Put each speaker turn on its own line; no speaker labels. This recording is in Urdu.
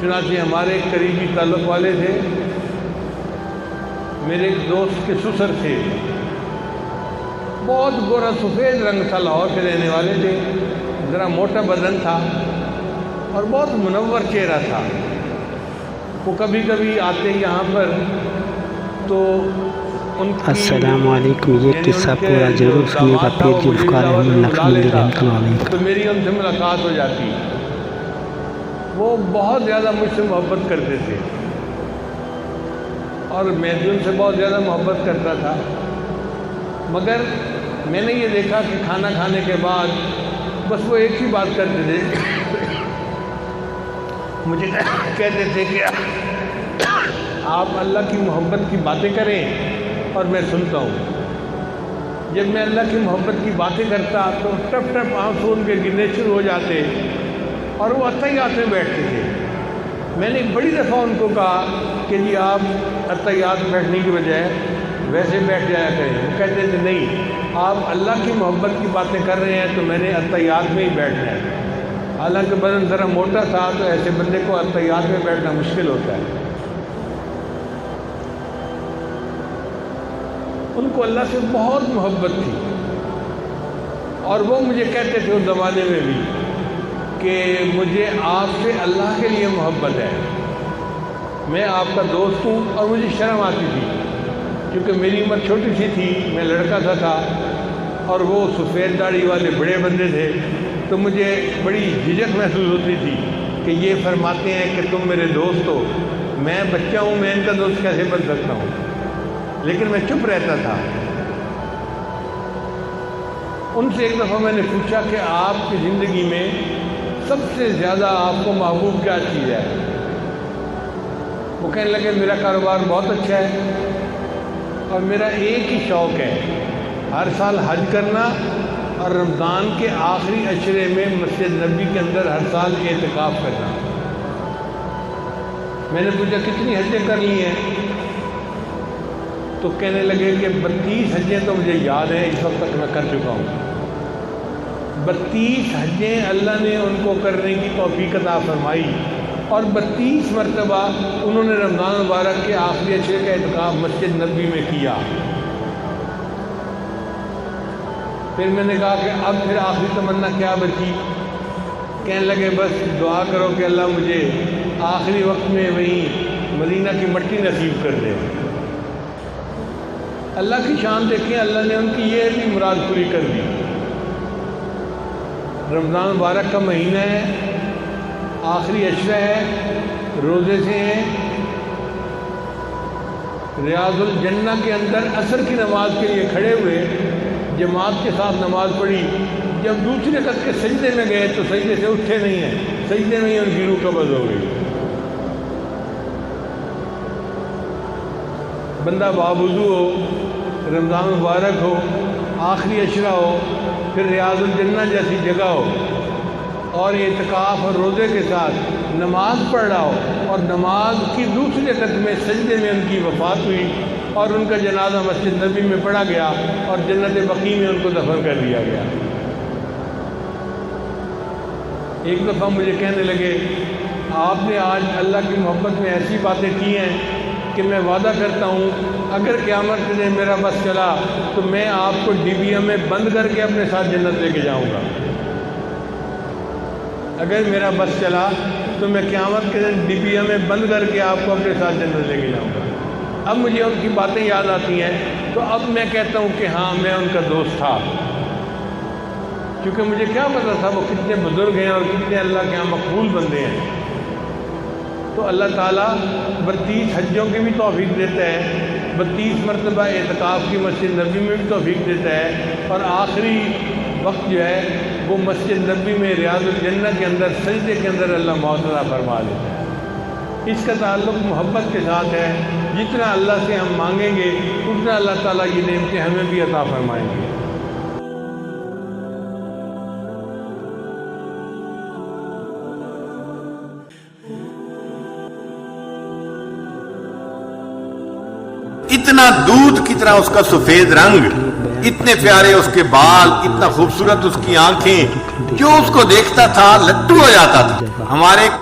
چنانچہ ہمارے ایک قریبی تعلق والے تھے، میرے ایک دوست کے سسر تھے، بہت گورا سفید رنگ تھا، لاہور کے رہنے والے تھے، ذرا موٹا بدن تھا اور بہت منور چہرہ تھا۔ وہ کبھی کبھی آتے یہاں پر تو ان کی
السلام علیکم، یہ قصہ پورا ضرور سنیے گا پیر ذوالفقار احمد نقشبندی رحمۃ اللہ علیہ
تو میری ان سے ملاقات ہو جاتی۔ وہ بہت زیادہ مجھ سے محبت کرتے تھے اور میں بھی ان سے بہت زیادہ محبت کرتا تھا، مگر میں نے یہ دیکھا کہ کھانا کھانے کے بعد بس وہ ایک ہی بات کرتے تھے، مجھے کہتے تھے کہ آپ اللہ کی محبت کی باتیں کریں اور میں سنتا ہوں۔ جب میں اللہ کی محبت کی باتیں کرتا تو ٹپ ٹپ آنسو ان کے گرنے شروع ہو جاتے اور وہ عطیات میں بیٹھتے تھے۔ میں نے بڑی دفعہ ان کو کہا کہ جی آپ عطیات بیٹھنے کی بجائے ویسے بیٹھ جایا کریں۔ وہ کہتے تھے نہیں، آپ اللہ کی محبت کی باتیں کر رہے ہیں تو میں نے عطیات میں ہی بیٹھنا ہے۔ حالانکہ بدن ذرا موٹا تھا تو ایسے بندے کو عطیات میں بیٹھنا مشکل ہوتا ہے۔ ان کو اللہ سے بہت محبت تھی اور وہ مجھے کہتے تھے اس زمانے میں بھی کہ مجھے آپ سے اللہ کے لیے محبت ہے، میں آپ کا دوست ہوں۔ اور مجھے شرم آتی تھی کیونکہ میری عمر چھوٹی سی تھی، میں لڑکا تھا اور وہ سفید داڑھی والے بڑے بندے تھے، تو مجھے بڑی جھجک محسوس ہوتی تھی کہ یہ فرماتے ہیں کہ تم میرے دوست ہو، میں بچہ ہوں، میں ان کا دوست کیسے بن سکتا ہوں؟ لیکن میں چپ رہتا تھا۔ ان سے ایک دفعہ میں نے پوچھا کہ آپ کی زندگی میں سب سے زیادہ آپ کو محبوب کیا چیز ہے؟ وہ کہنے لگے میرا کاروبار بہت اچھا ہے اور میرا ایک ہی شوق ہے، ہر سال حج کرنا اور رمضان کے آخری عشرے میں مسجد نبی کے اندر ہر سال اعتکاف کرنا۔ میں نے پوچھا کتنی حجیں کر لی ہیں؟ تو کہنے لگے کہ 32 حجیں تو مجھے یاد ہیں، اس وقت تک میں کر چکا ہوں۔ 32 حجیں اللہ نے ان کو کرنے کی توفیق عطا فرمائی اور 32 مرتبہ انہوں نے رمضان مبارک کے آخری عشرے کا اعتکاف مسجد نبی میں کیا۔ پھر میں نے کہا کہ اب پھر آخری تمنا کیا بچی؟ کہنے لگے بس دعا کرو کہ اللہ مجھے آخری وقت میں وہیں مدینہ کی مٹی نصیب کر دے۔ اللہ کی شان دیکھیں، اللہ نے ان کی یہ بھی مراد پوری کر دی۔ رمضان مبارک کا مہینہ ہے، آخری عشرہ ہے، روزے سے ہیں، ریاض الجنہ کے اندر عصر کی نماز کے لیے کھڑے ہوئے، جماعت کے ساتھ نماز پڑھی۔ جب دوسری رکعت کے سجدے میں گئے تو سجدے سے اٹھے نہیں ہیں، سجدے میں ہی ان کی روح قبض ہو گئی۔ بندہ باوضو ہو، رمضان مبارک ہو، آخری عشرہ ہو، پھر ریاض الجنہ جیسی جگہ ہو اور اعتکاف اور روزے کے ساتھ نماز پڑھ رہا ہو اور نماز کی دوسری رکعت میں سجدے میں ان کی وفات ہوئی اور ان کا جنازہ مسجد نبی میں پڑھا گیا اور جنت بقیع میں ان کو دفن کر دیا گیا۔ ایک دفعہ مجھے کہنے لگے آپ نے آج اللہ کی محبت میں ایسی باتیں کی ہیں کہ میں وعدہ کرتا ہوں اگر قیامت کے دن میرا بس چلا تو میں آپ کو ڈبیا میں بند کر کے اپنے ساتھ جنت لے کے جاؤں گا۔ اگر میرا بس چلا تو میں قیامت کے دن ڈبیا میں بند کر کے آپ کو اپنے ساتھ جنت لے کے جاؤں گا۔ اب مجھے ان کی باتیں یاد آتی ہیں تو اب میں کہتا ہوں کہ ہاں میں ان کا دوست تھا، کیونکہ مجھے کیا پتا تھا وہ کتنے بزرگ ہیں اور کتنے اللہ کے یہاں مقبول بندے ہیں۔ تو اللہ تعالیٰ 32 حجوں کی بھی توفیق دیتا ہے، 32 مرتبہ اعتکاف کی مسجد نبی میں بھی توفیق دیتا ہے اور آخری وقت جو ہے وہ مسجد نبی میں ریاض الجنہ کے اندر سجدے کے اندر اللہ معطا فرما دیتا ہے۔ اس کا تعلق محبت کے ساتھ ہے، جتنا اللہ سے ہم مانگیں گے اتنا اللہ تعالیٰ یہ نعمتیں ہمیں بھی عطا فرمائیں گے۔
اتنا دودھ کی طرح اس کا سفید رنگ، اتنے پیارے اس کے بال، اتنا خوبصورت اس کی آنکھیں، جو اس کو دیکھتا تھا لٹو ہو جاتا تھا۔ ہمارے